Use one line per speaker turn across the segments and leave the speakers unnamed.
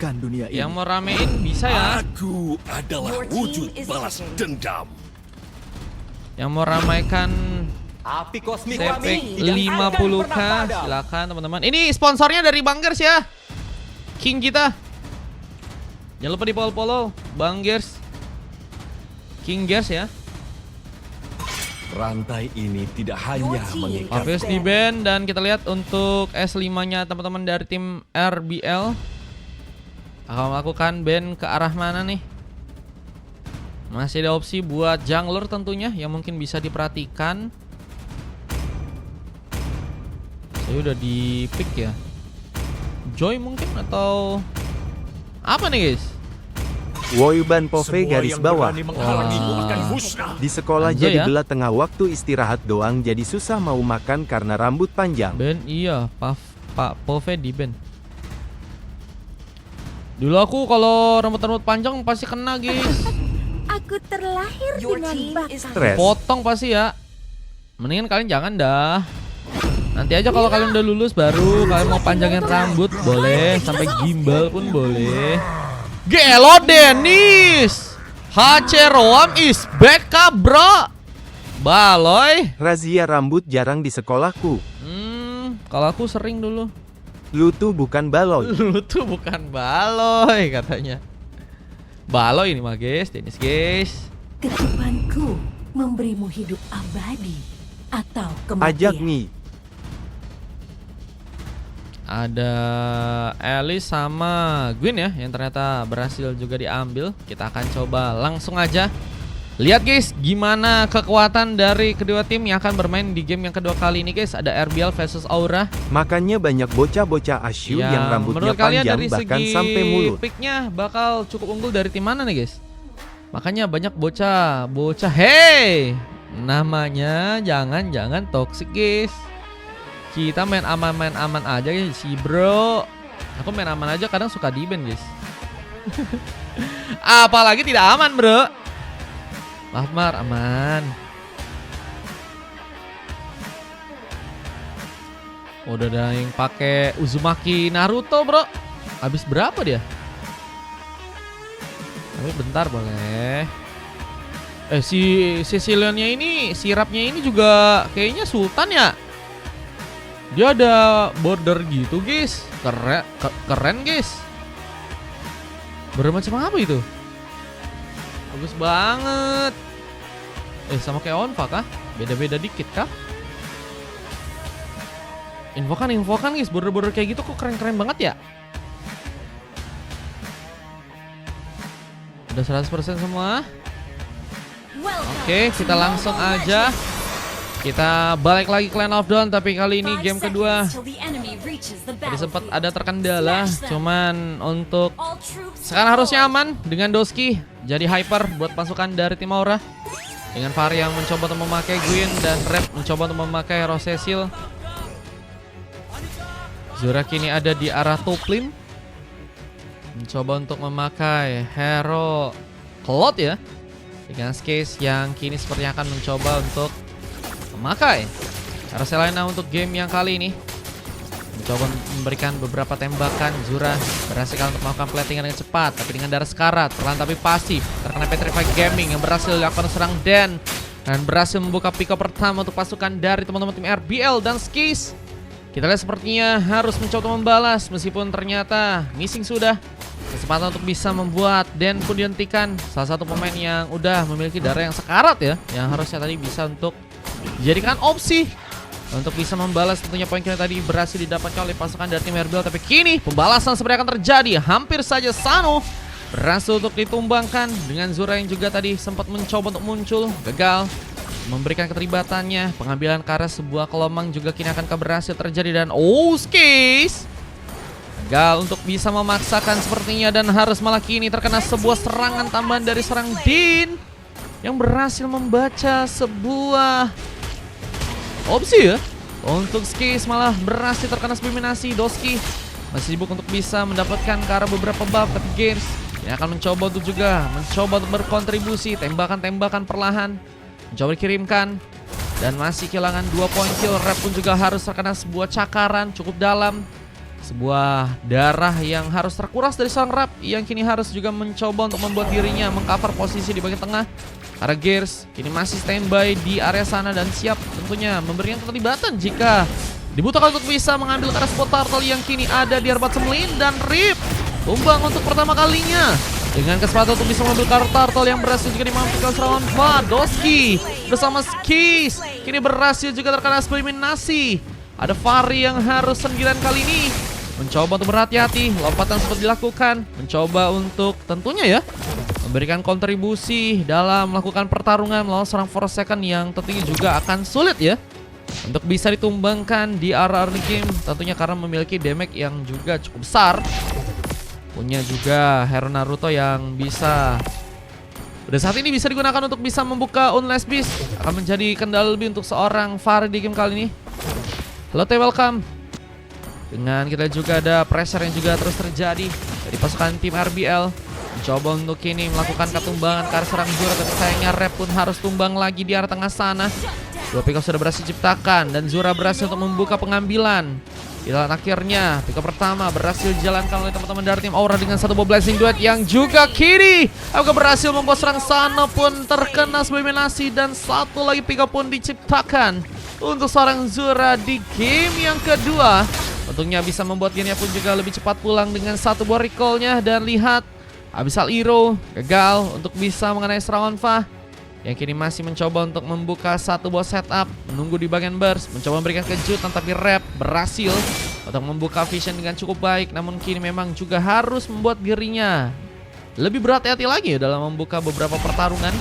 menaklukkan dunia ini.
Yang mau ramein bisa ya.
Aku adalah wujud balas dendam.
Yang mau ramaikan
Api kosmik
Sepek
kami tidak akan
50k,
pernah padam.
silakan teman-teman. Ini sponsornya dari Bangers ya, King kita. Jangan lupa di follow Bangers, King Gers ya.
Rantai ini tidak hanya mengikat
Hafiz di band, dan kita lihat untuk S5-nya teman-teman dari tim RBL akan melakukan band ke arah mana nih? Masih ada opsi buat jungler tentunya yang mungkin bisa diperhatikan. Saya udah di pick ya. Joy mungkin atau apa nih guys?
Woyuban Pove garis bawah. Di sekolah
Anjay
jadi
ya.
gelat tengah waktu istirahat doang, jadi susah mau makan karena rambut panjang.
Ben iya, Pak Pove di band. Dulu aku kalau rambut panjang pasti kena guys.
Aku terlahir dengan bakat.
Stres.
Potong pasti ya. Mendingan kalian jangan dah. Nanti aja kalau kalian udah lulus baru kalian mau panjangin rambut boleh, sampai gimbal pun boleh. Gelo Dennis, HC Roam is back up bro. Baloy.
Razia rambut jarang di sekolahku.
Kalau aku sering dulu.
Lu tuh bukan baloy.
Lu tuh bukan baloy katanya. Baloy ini mah guys, Dennis guys.
Ketupanku memberimu hidup abadi atau
Ajak
kematian.
nih.
Ada Alice sama Gwen ya yang ternyata berhasil juga diambil. Kita akan coba langsung aja lihat guys gimana kekuatan dari kedua tim yang akan bermain di game yang kedua kali ini guys. Ada RBL versus Aura.
Makanya banyak bocah-bocah asyik yang rambutnya
menurut kalian
panjang
dari
bahkan
segi
sampai mulut.
picknya bakal cukup unggul dari tim mana nih guys? Makanya banyak bocah hey, namanya jangan toxic guys. Kita main aman aja guys, si bro. Aku main aman aja kadang suka di ban guys. Apalagi tidak aman bro. Maaf Mar, aman. Udah ada yang pakai Uzumaki Naruto bro. Habis berapa dia? Tapi bentar boleh. Si Siciliannya ini, sirapnya ini juga kayaknya Sultan ya. Dia ada border gitu guys. Keren guys. Bermacam apa itu? Bagus banget. Sama kayak Onfa kah? Beda-beda dikit kah? Infokan guys. Border kayak gitu kok keren-keren banget ya. Udah 100% semua. Oke, kita langsung aja. Kita balik lagi ke Land of Dawn, tapi kali ini game kedua tadi sempat ada terkendala. Cuman untuk sekarang harusnya aman dengan Doski jadi hyper buat pasukan dari tim Aura. Dengan Fahri yang mencoba untuk memakai Gwen dan Rep mencoba untuk memakai Rosesil. Zura kini ada di arah top lane, mencoba untuk memakai hero Cloud ya. Dengan Skis yang kini sepertinya akan mencoba untuk memakai Arselena untuk game yang kali ini. Mencoba memberikan beberapa tembakan. Zura berhasil untuk melakukan platingan dengan cepat, tapi dengan darah sekarat, perlahan tapi pasif. Terkena Petrify Gaming yang berhasil dilakukan serang Dan berhasil membuka pick up pertama untuk pasukan dari teman-teman tim RBL dan Skis. Kita lihat sepertinya harus mencoba membalas meskipun ternyata missing sudah. Kesempatan untuk bisa membuat Dan pun dihentikan. Salah satu pemain yang udah memiliki darah yang sekarat ya, yang harusnya tadi bisa untuk dijadikan opsi untuk bisa membalas tentunya poin yang tadi berhasil didapatkan oleh pasukan dari tim RBL. Tapi kini pembalasan sebenarnya akan terjadi. Hampir saja Sano berhasil untuk ditumbangkan dengan Zura yang juga tadi sempat mencoba untuk muncul, gagal memberikan keterlibatannya. Pengambilan ke arah sebuah kelomang juga kini akan berhasil terjadi, dan Skis gagal untuk bisa memaksakan sepertinya, dan harus malah kini terkena sebuah serangan tambahan dari serang Din yang berhasil membaca sebuah opsi ya. Untuk Skis malah berhasil terkena subminasi. Doski masih sibuk untuk bisa mendapatkan ke arah beberapa buff, tapi Games ini akan mencoba untuk untuk berkontribusi. Tembakan-tembakan perlahan mencoba dikirimkan, dan masih kehilangan 2 poin kill. Rep pun juga harus terkena sebuah cakaran cukup dalam. Sebuah darah yang harus terkuras dari seorang Rap yang kini harus juga mencoba untuk membuat dirinya mengcover posisi di bagian tengah. Karena Gears kini masih standby di area sana dan siap tentunya memberikan keterlibatan jika dibutuhkan untuk bisa mengambil ke arah spot turtle yang kini ada di Arbat Semlin. Dan Rip tumbang untuk pertama kalinya dengan kesempatan untuk bisa mengambil kartu turtle yang berhasil juga dimampirkan serangan Doski bersama Skis kini berhasil juga terkena eliminasi. Ada Fari yang harus sendirian kali ini mencoba untuk berhati-hati. Lompatan sempat dilakukan, mencoba untuk tentunya ya memberikan kontribusi dalam melakukan pertarungan melawan seorang Forsaken yang tentunya juga akan sulit ya untuk bisa ditumbangkan di arah early game, tentunya karena memiliki damage yang juga cukup besar. Punya juga hero Naruto yang bisa pada saat ini bisa digunakan untuk bisa membuka Unless Beast. Akan menjadi kendala lebih untuk seorang Fari di game kali ini. Halo Teh, welcome. Dengan kita juga ada pressure yang juga terus terjadi dari pasukan tim RBL. Mencoba untuk kini melakukan ketumbangan ke arah serang Zura, tapi sayangnya Rep pun harus tumbang lagi di arah tengah sana. Dua pick up sudah berhasil diciptakan dan Zura berhasil untuk membuka pengambilan. Dan akhirnya pick up pertama berhasil dijalankan oleh teman-teman dari tim Aura dengan satu blessing duet yang juga kiri apakah berhasil membuat serang sana pun terkena sebuah eliminasi. Dan satu lagi pick up pun diciptakan untuk seorang Zura di game yang kedua. Tentunya bisa membuat dirinya pun juga lebih cepat pulang dengan satu buah recall-nya. Dan lihat Abyssal Hero gagal untuk bisa mengenai serangan Fa yang kini masih mencoba untuk membuka satu buah setup, menunggu di bagian burst, mencoba memberikan kejutan, tapi Rap berhasil untuk membuka vision dengan cukup baik. Namun kini memang juga harus membuat dirinya lebih berhati-hati lagi dalam membuka beberapa pertarungan.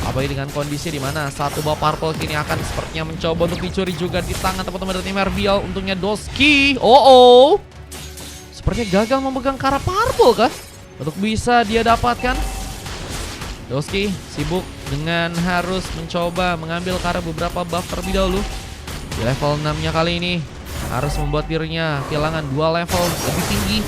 Apalagi dengan kondisi di mana satu buah purple kini akan sepertinya mencoba untuk dicuri juga di tangan teman-teman dari tim RBL. Untungnya Doski, sepertinya gagal memegang kara purple kah untuk bisa dia dapatkan. Doski sibuk dengan harus mencoba mengambil karena beberapa buff terlebih dahulu. Di level 6-nya kali ini harus membuat dirinya kehilangan 2 level lebih tinggi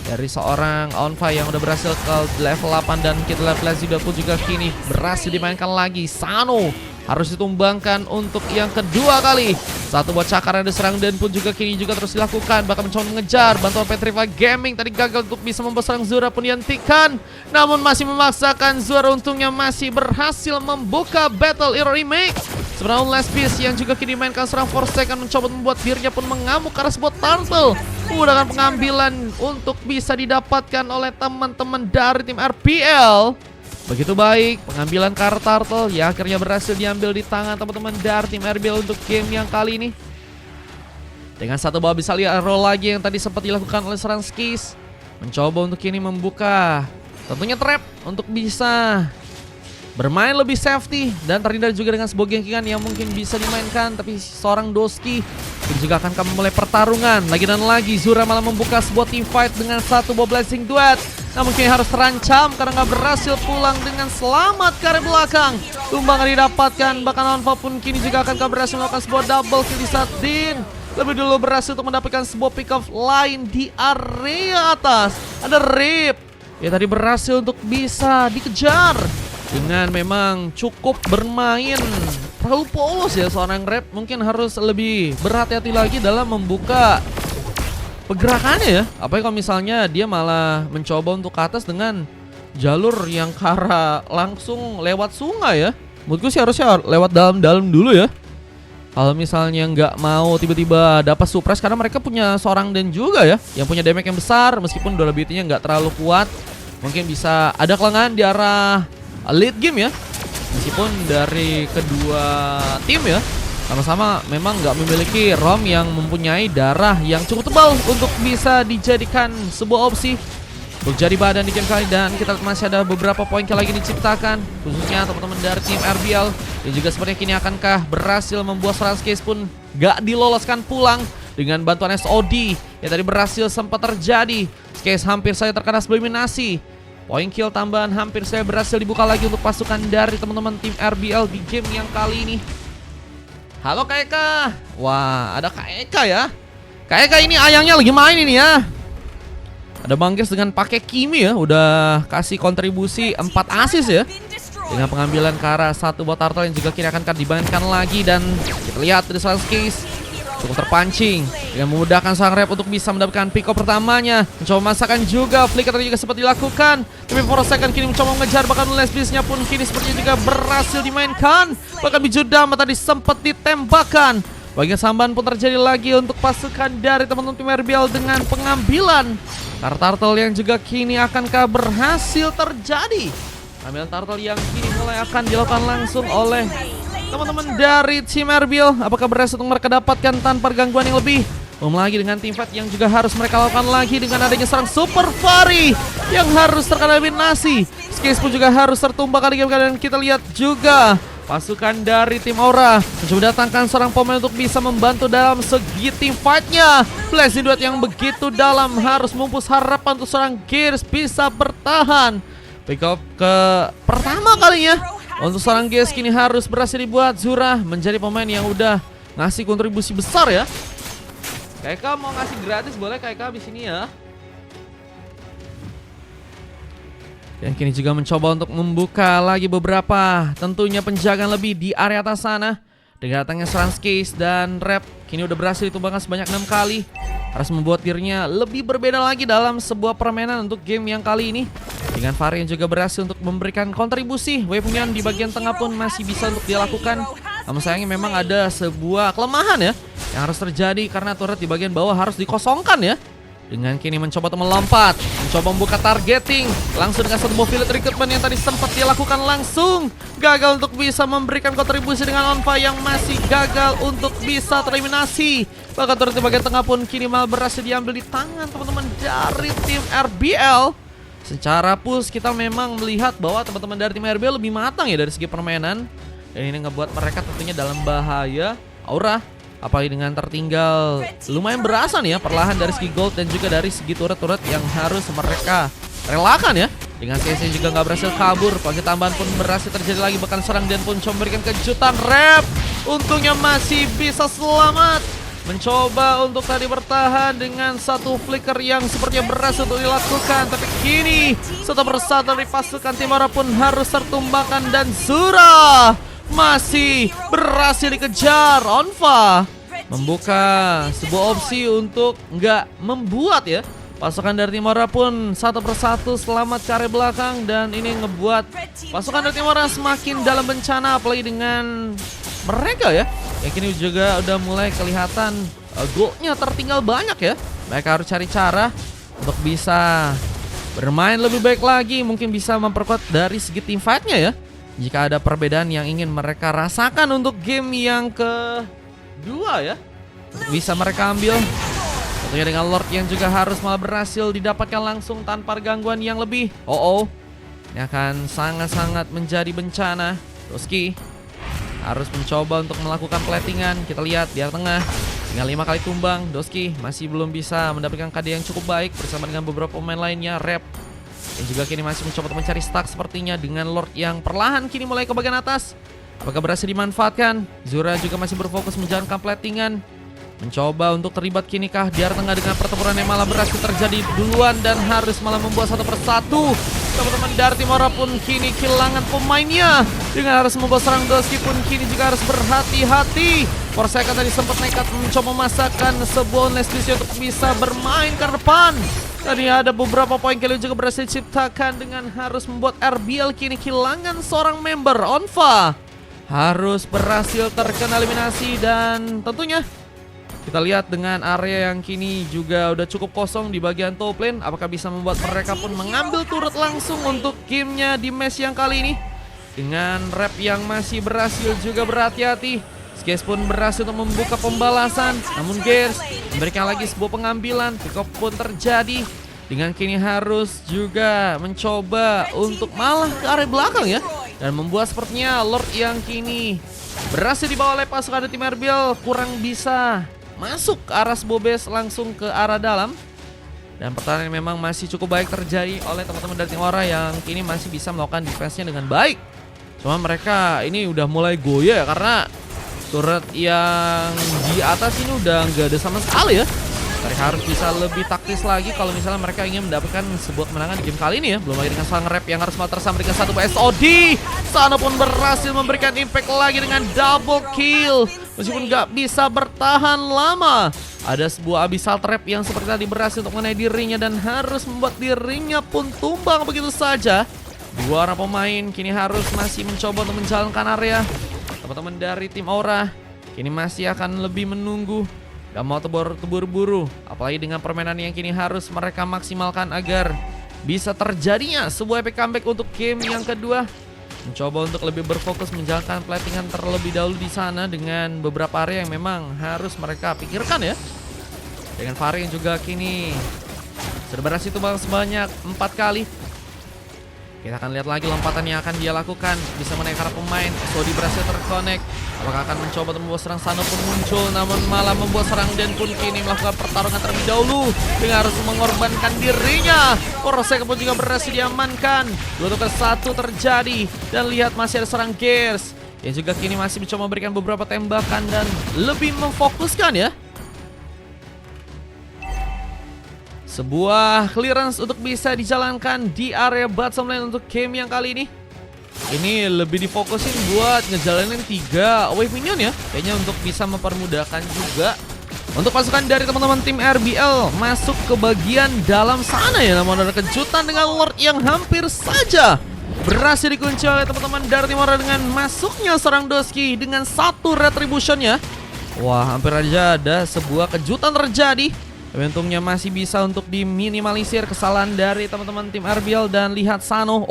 dari seorang Onfa yang udah berhasil ke level 8. Dan Kid Level pun juga kini berhasil dimainkan lagi. Sano harus ditumbangkan untuk yang kedua kali. Satu buat cakar yang diserang dan pun juga kini juga terus dilakukan. Bahkan mencoba mengejar bantuan Petrify Gaming. Tadi gagal untuk bisa membuat serang Zura pun dihentikan. Namun masih memaksakan. Zura untungnya masih berhasil membuka Battle Hero Remake. Sebenarnya Unless Beast yang juga kini dimainkan serang Forsaken mencoba membuat dirinya pun mengamuk karena sebuah turtle. Menggunakan pengambilan untuk bisa didapatkan oleh teman-teman dari tim RBL. Begitu baik pengambilan kartu turtle ya akhirnya berhasil diambil di tangan teman-teman dari tim RBL untuk game yang kali ini. Dengan satu buah Abyssal Hero lagi yang tadi sempat dilakukan oleh serang Skis. Mencoba untuk kini membuka tentunya trap untuk bisa bermain lebih safety. Dan terhindar juga dengan sebuah gengkingan yang mungkin bisa dimainkan. Tapi seorang Doski juga akan memulai pertarungan. Lagi dan lagi Zura malah membuka sebuah team fight dengan satu buah blessing duet. Namun kini harus terancam karena nggak berhasil pulang dengan selamat ke arah belakang. Tumbangan didapatkan, bahkan Onfa pun kini juga akan berhasil melakukan sebuah double kill di saat Din lebih dulu berhasil untuk mendapatkan sebuah pick off lain di area atas. Ada Rip ya tadi berhasil untuk bisa dikejar dengan memang cukup bermain terlalu polos ya seorang Rip. Mungkin harus lebih berhati-hati lagi dalam membuka pergerakannya ya. Apalagi kalau misalnya dia malah mencoba untuk ke atas dengan jalur yang ke arah langsung lewat sungai ya. Menurutku sih harusnya lewat dalam-dalam dulu ya. Kalau misalnya nggak mau tiba-tiba dapat suppress, karena mereka punya seorang Dan juga ya yang punya damage yang besar. Meskipun durability-nya nggak terlalu kuat, mungkin bisa ada kelengahan di arah late game ya. Meskipun dari kedua tim ya sama-sama memang nggak memiliki ROM yang mempunyai darah yang cukup tebal untuk bisa dijadikan sebuah opsi untuk jadi badan di game kali. Dan kita masih ada beberapa poin lagi diciptakan khususnya teman-teman dari tim RBL. Dan juga sepertinya kini akankah berhasil membuat serang Skis pun nggak diloloskan pulang dengan bantuan SOD yang tadi berhasil sempat terjadi. Skis hampir saja terkena eliminasi. Poin kill tambahan hampir saja berhasil dibuka lagi untuk pasukan dari teman-teman tim RBL di game yang kali ini. Halo Kak Eka. Wah, ada Kak Eka ya. Kak Eka ini ayangnya lagi main ini ya. Ada Bang Ges dengan pakai Kimi ya, udah kasih kontribusi 4 assist ya. Dengan pengambilan ke arah satu buat turtle yang juga kini akan dibangunkan lagi. Dan kita lihat dari seorang Skis cukup terpancing dengan memudahkan sang rep untuk bisa mendapatkan pick up pertamanya. Mencoba masakan juga, flicker tadi juga sempat dilakukan, tapi Forsaken kini mencoba mengejar, bahkan Lesbiesnya pun kini sepertinya juga berhasil dimainkan. Bahkan Bijudama tadi sempat ditembakkan. Bagian samban pun terjadi lagi untuk pasukan dari teman-teman tim RBL dengan pengambilan turtle yang juga kini akankah berhasil terjadi. Ambilan turtle yang kini mulai akan dilakukan langsung oleh teman-teman dari tim RBL. Apakah berhasil untuk mereka dapatkan tanpa gangguan yang lebih? Belum lagi dengan tim fight yang juga harus mereka lakukan lagi dengan adanya serang Super Fari yang harus terkena eliminasi. Skis pun juga harus tertumbang kali ini, dan kita lihat juga pasukan dari tim Aura mencoba datangkan seorang pemain untuk bisa membantu dalam segi tim fightnya. Blazing Duet yang begitu dalam harus memupus harapan untuk seorang Gears bisa bertahan. Pick up ke pertama kalinya untuk seorang Gears kini harus berhasil dibuat. Zura menjadi pemain yang udah ngasih kontribusi besar ya. KK mau ngasih gratis boleh KK di sini ya. Dan kini juga mencoba untuk membuka lagi beberapa tentunya penjagaan lebih di area atas sana. Dengan datangnya serang Skis dan Rap kini udah berhasil ditumbangkan sebanyak 6 kali. Harus membuat dirinya lebih berbeda lagi dalam sebuah permainan untuk game yang kali ini. Dengan Fari yang juga berhasil untuk memberikan kontribusi. Wave Union di bagian tengah pun masih bisa untuk dilakukan. Namun sayangnya memang ada sebuah kelemahan ya yang harus terjadi karena turret di bagian bawah harus dikosongkan ya. Dengan kini mencoba untuk melompat, mencoba membuka targeting langsung dengan satu buah field recruitment yang tadi sempat dilakukan langsung gagal untuk bisa memberikan kontribusi dengan Onfa yang masih gagal untuk bisa tereliminasi. Bahkan turret di bagian tengah pun kini malah berhasil diambil di tangan teman-teman dari tim RBL. Secara push kita memang melihat bahwa teman-teman dari tim RBL lebih matang ya dari segi permainan, dan ini ngebuat mereka tentunya dalam bahaya. Aura apalagi dengan tertinggal lumayan berasa nih ya perlahan dari segi gold dan juga dari segi turret-turret yang harus mereka relakan ya. Dengan CC juga nggak berhasil kabur, pagi tambahan pun berhasil terjadi lagi, bahkan serang dan pun coba memberikan kejutan. Rap untungnya masih bisa selamat, mencoba untuk tadi bertahan dengan satu flicker yang sepertinya berhasil untuk dilakukan, tapi kini satu persatu dari pasukan tim Aura pun harus tertumbangkan dan Zura masih berhasil dikejar. Onfa membuka sebuah opsi untuk nggak membuat ya pasukan dari tim Aura pun satu persatu selamat ke area belakang, dan ini ngebuat pasukan dari tim Aura semakin dalam bencana, apalagi dengan mereka ya yang kini juga udah mulai kelihatan goalnya tertinggal banyak ya. Mereka harus cari cara untuk bisa bermain lebih baik lagi, mungkin bisa memperkuat dari segi team fight-nya ya. Jika ada perbedaan yang ingin mereka rasakan untuk game yang kedua ya, bisa mereka ambil. Tentunya dengan Lord yang juga harus malah berhasil didapatkan langsung tanpa gangguan yang lebih. Ini akan sangat-sangat menjadi bencana. Doski harus mencoba untuk melakukan platingan. Kita lihat di tengah tinggal 5 kali tumbang. Doski masih belum bisa mendapatkan KD yang cukup baik bersama dengan beberapa pemain lainnya. Rap yang juga kini masih mencoba untuk mencari stack sepertinya dengan Lord yang perlahan kini mulai ke bagian atas. Apakah berhasil dimanfaatkan? Zura juga masih berfokus menjalankan platingan, mencoba untuk terlibat kini kah di area tengah dengan pertempuran yang malah berhasil terjadi duluan dan harus malah membuat satu persatu. Teman-teman dari tim Aura pun kini kehilangan pemainnya dengan harus membuat serang. Doski pun kini juga harus berhati-hati. Forsaken tadi sempat nekat mencoba memasakkan sebuah Lesbies untuk bisa bermain ke depan. Tadi ada beberapa poin kali juga berhasil diciptakan dengan harus membuat RBL kini kehilangan seorang member. Onfa harus berhasil terkena eliminasi, dan tentunya kita lihat dengan area yang kini juga udah cukup kosong di bagian top lane. Apakah bisa membuat mereka pun mengambil turret langsung untuk gamenya di match yang kali ini. Dengan Rap yang masih berhasil juga berhati-hati, Skis pun berhasil untuk membuka pembalasan. Namun Gears memberikan lagi sebuah pengambilan. Pick up pun terjadi. Dengan kini harus juga mencoba untuk malah ke area belakang ya. Dan membuat sepertinya Lord yang kini berhasil dibawa oleh pasukan dari tim RBL kurang bisa masuk ke arah sebuah base langsung ke arah dalam. Dan pertahanan memang masih cukup baik terjadi oleh teman-teman dari tim Aura yang kini masih bisa melakukan defense-nya dengan baik. Cuma mereka ini udah mulai goyah ya, karena turret yang di atas ini udah nggak ada sama sekali ya. Mereka harus bisa lebih taktis lagi kalau misalnya mereka ingin mendapatkan sebuah kemenangan di game kali ini ya. Belum lagi dengan sang Rap yang harus malah tersambut dengan satu SOD. Sana pun berhasil memberikan impact lagi dengan double kill. meskipun nggak bisa bertahan lama. Ada sebuah abyssal trap yang seperti tadi berhasil untuk mengenai dirinya dan harus membuat dirinya pun tumbang begitu saja. Dua orang pemain kini harus masih mencoba untuk menjalankan area. Teman-teman dari tim Aura kini masih akan lebih menunggu. Gak mau tebur-buru, apalagi dengan permainan yang kini harus mereka maksimalkan agar bisa terjadinya sebuah epic comeback untuk game yang kedua. Mencoba untuk lebih berfokus menjalankan platingan terlebih dahulu di sana dengan beberapa area yang memang harus mereka pikirkan ya. Dengan Fahri yang juga kini sudah berhasil tumbang sebanyak 4 kali. Kita akan lihat lagi lompatan yang akan dia lakukan. Bisa menaik para pemain. Sodi berhasil terkonek. Apakah akan mencoba untuk membuat serang Sano pun muncul, namun malah membuat serang Den pun kini melakukan pertarungan terlebih dahulu dengan harus mengorbankan dirinya. Porosek pun juga berhasil diamankan. 2-1 terjadi. Dan lihat masih ada serang Gears yang juga kini masih mencoba memberikan beberapa tembakan dan lebih memfokuskan ya. Sebuah clearance untuk bisa dijalankan di area bottom lane untuk game yang kali ini. Ini lebih difokusin buat ngejalanin 3 wave minion ya. Kayaknya untuk bisa mempermudahkan juga untuk pasukan dari teman-teman tim RBL masuk ke bagian dalam sana ya. Namun ada kejutan dengan Lord yang hampir saja berhasil dikunci oleh teman-teman dari tim Aura dengan masuknya serang Doski dengan 1 retribution ya. Wah, hampir aja ada sebuah kejutan terjadi. Tapi untungnya masih bisa untuk diminimalisir kesalahan dari teman-teman tim RBL. Dan lihat Sano,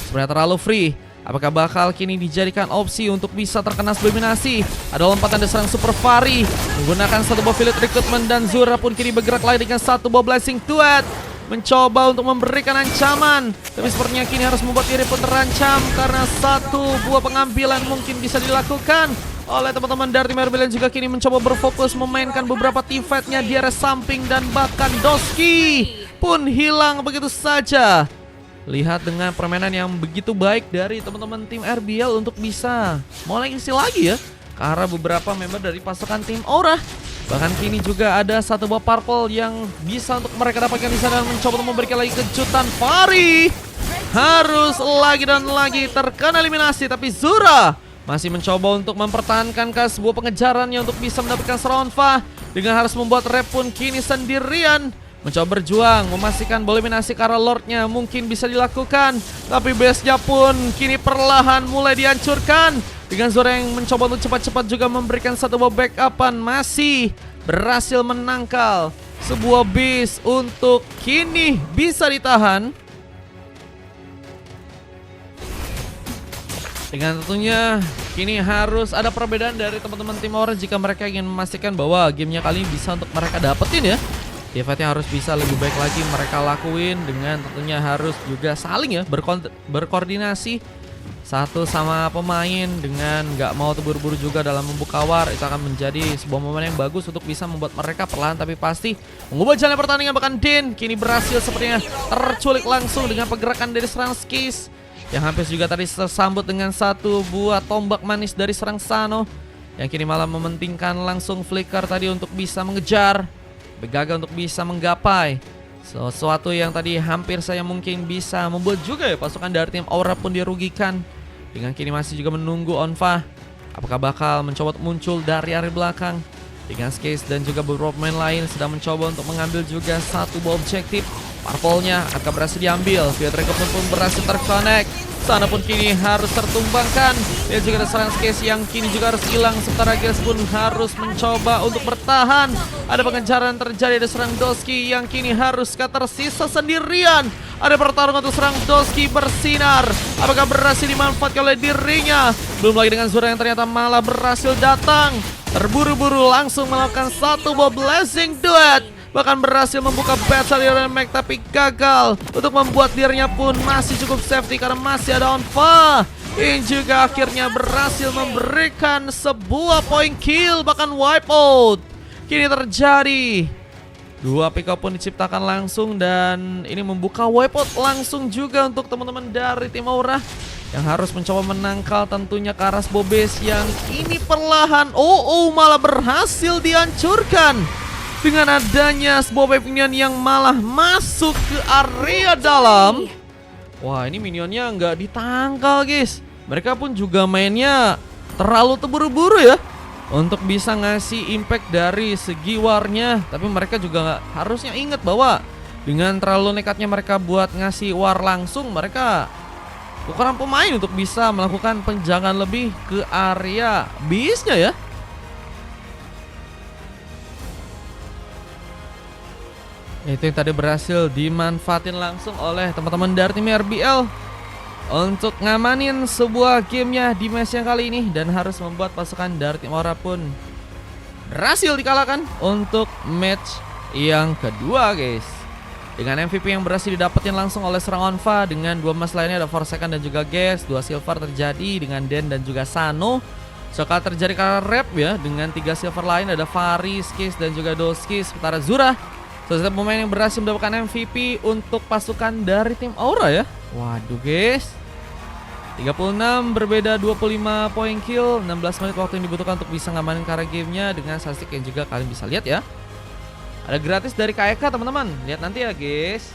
sebenarnya terlalu free. Apakah bakal kini dijadikan opsi untuk bisa terkena dominasi? Ada lompatan dari serang Super Fahri menggunakan satu buah Village Recruitment dan Zura pun kini bergerak lagi dengan satu buah Blessing Duet, mencoba untuk memberikan ancaman. Tapi sepertinya kini harus membuat diri pun terancam karena satu buah pengambilan mungkin bisa dilakukan oleh teman-teman dari tim RBL yang juga kini mencoba berfokus memainkan beberapa teamfight-nya di area samping dan bahkan Doski pun hilang begitu saja. Lihat dengan permainan yang begitu baik dari teman-teman tim RBL untuk bisa mulai isi lagi ya ke arah beberapa member dari pasukan tim Aura. Bahkan kini juga ada satu buah purple yang bisa untuk mereka dapatkan di sana dan mencoba untuk memberikan lagi kejutan. Fahri harus lagi dan lagi terkena eliminasi, tapi Zura masih mencoba untuk mempertahankan ke sebuah pengejarannya untuk bisa mendapatkan Seronfa dengan harus membuat rep pun kini sendirian. Mencoba berjuang memastikan bahwa eliminasi ke arah Lordnya mungkin bisa dilakukan, tapi base-nya pun kini perlahan mulai dihancurkan. Dengan Zora yang mencoba untuk cepat-cepat juga memberikan satu buah backupan, masih berhasil menangkal sebuah base untuk kini bisa ditahan. Dengan tentunya kini harus ada perbedaan dari teman-teman tim Aura jika mereka ingin memastikan bahwa gamenya kali ini bisa untuk mereka dapetin ya. Defense-nya harus bisa lebih baik lagi mereka lakuin dengan tentunya harus juga saling ya berkoordinasi satu sama pemain dengan nggak mau terburu-buru juga dalam membuka war. Itu akan menjadi sebuah momen yang bagus untuk bisa membuat mereka perlahan tapi pasti mengubah jalan pertandingan. Bahkan Den kini berhasil sepertinya terculik langsung dengan pergerakan dari serang Skis yang hampir juga tadi tersambut dengan satu buah tombak manis dari serang Sano yang kini malah mementingkan langsung flicker tadi untuk bisa mengejar, gagal untuk bisa menggapai sesuatu yang tadi hampir saya mungkin bisa membuat juga ya pasukan dari tim Aura pun dirugikan. Dengan kini masih juga menunggu Onfa, apakah bakal mencoba untuk muncul dari area belakang. Dengan Skis dan juga beberapa pemain lain sedang mencoba untuk mengambil juga satu buah objektif. Purple-nya akan berhasil diambil, Fiat Recruitment pun berhasil terconnect. Sana pun kini harus tertumbangkan. Dan juga ada serang Skis yang kini juga harus hilang. Sementara Gears pun harus mencoba untuk bertahan. Ada pengejaran terjadi, ada serang Doski yang kini harus tersisa sendirian. Ada pertarungan untuk serang Doski bersinar. Apakah berhasil dimanfaatkan oleh dirinya? Belum lagi dengan Zura yang ternyata malah berhasil datang. Terburu-buru langsung melakukan satu buah Blessing Duet. Bahkan berhasil membuka battle Iron Mag tapi gagal untuk membuat dirinya pun masih cukup safety karena masih ada Onfa. Ini juga akhirnya berhasil memberikan sebuah point kill bahkan wipe out. Kini terjadi dua pick up pun diciptakan langsung dan ini membuka wipe out langsung juga untuk teman-teman dari tim Aura yang harus mencoba menangkal tentunya ke arah Bobes yang ini perlahan malah berhasil dihancurkan. Dengan adanya sebuah wave minion yang malah masuk ke area dalam. Wah, ini minionnya nggak ditangkal guys. Mereka pun juga mainnya terlalu terburu-buru ya. untuk bisa ngasih impact dari segi warnya. Tapi mereka juga harusnya ingat bahwa dengan terlalu nekatnya mereka buat ngasih war langsung, mereka kekurangan pemain untuk bisa melakukan penjagaan lebih ke area bisnya ya. Itu yang tadi berhasil dimanfaatin langsung oleh teman-teman dari tim RBL untuk ngamanin sebuah gamenya di match yang kali ini, dan harus membuat pasukan dari tim Aura pun berhasil dikalahkan untuk match yang kedua guys. Dengan MVP yang berhasil didapetin langsung oleh serang Onva, dengan 2 emas lainnya ada Forsaken dan juga Gas. 2 silver terjadi dengan Den dan juga Sano. Sekali terjadi karena Rap ya, dengan 3 silver lain ada Fari, Skis dan juga Doski sementara Zura. Setiap pemain yang berhasil mendapatkan MVP untuk pasukan dari tim Aura ya. Waduh guys, 36 berbeda 25 poin kill, 16 menit waktu yang dibutuhkan untuk bisa ngamanin karena gamenya dengan statistik yang juga kalian bisa lihat ya. Ada gratis dari KEK teman-teman, lihat nanti ya guys.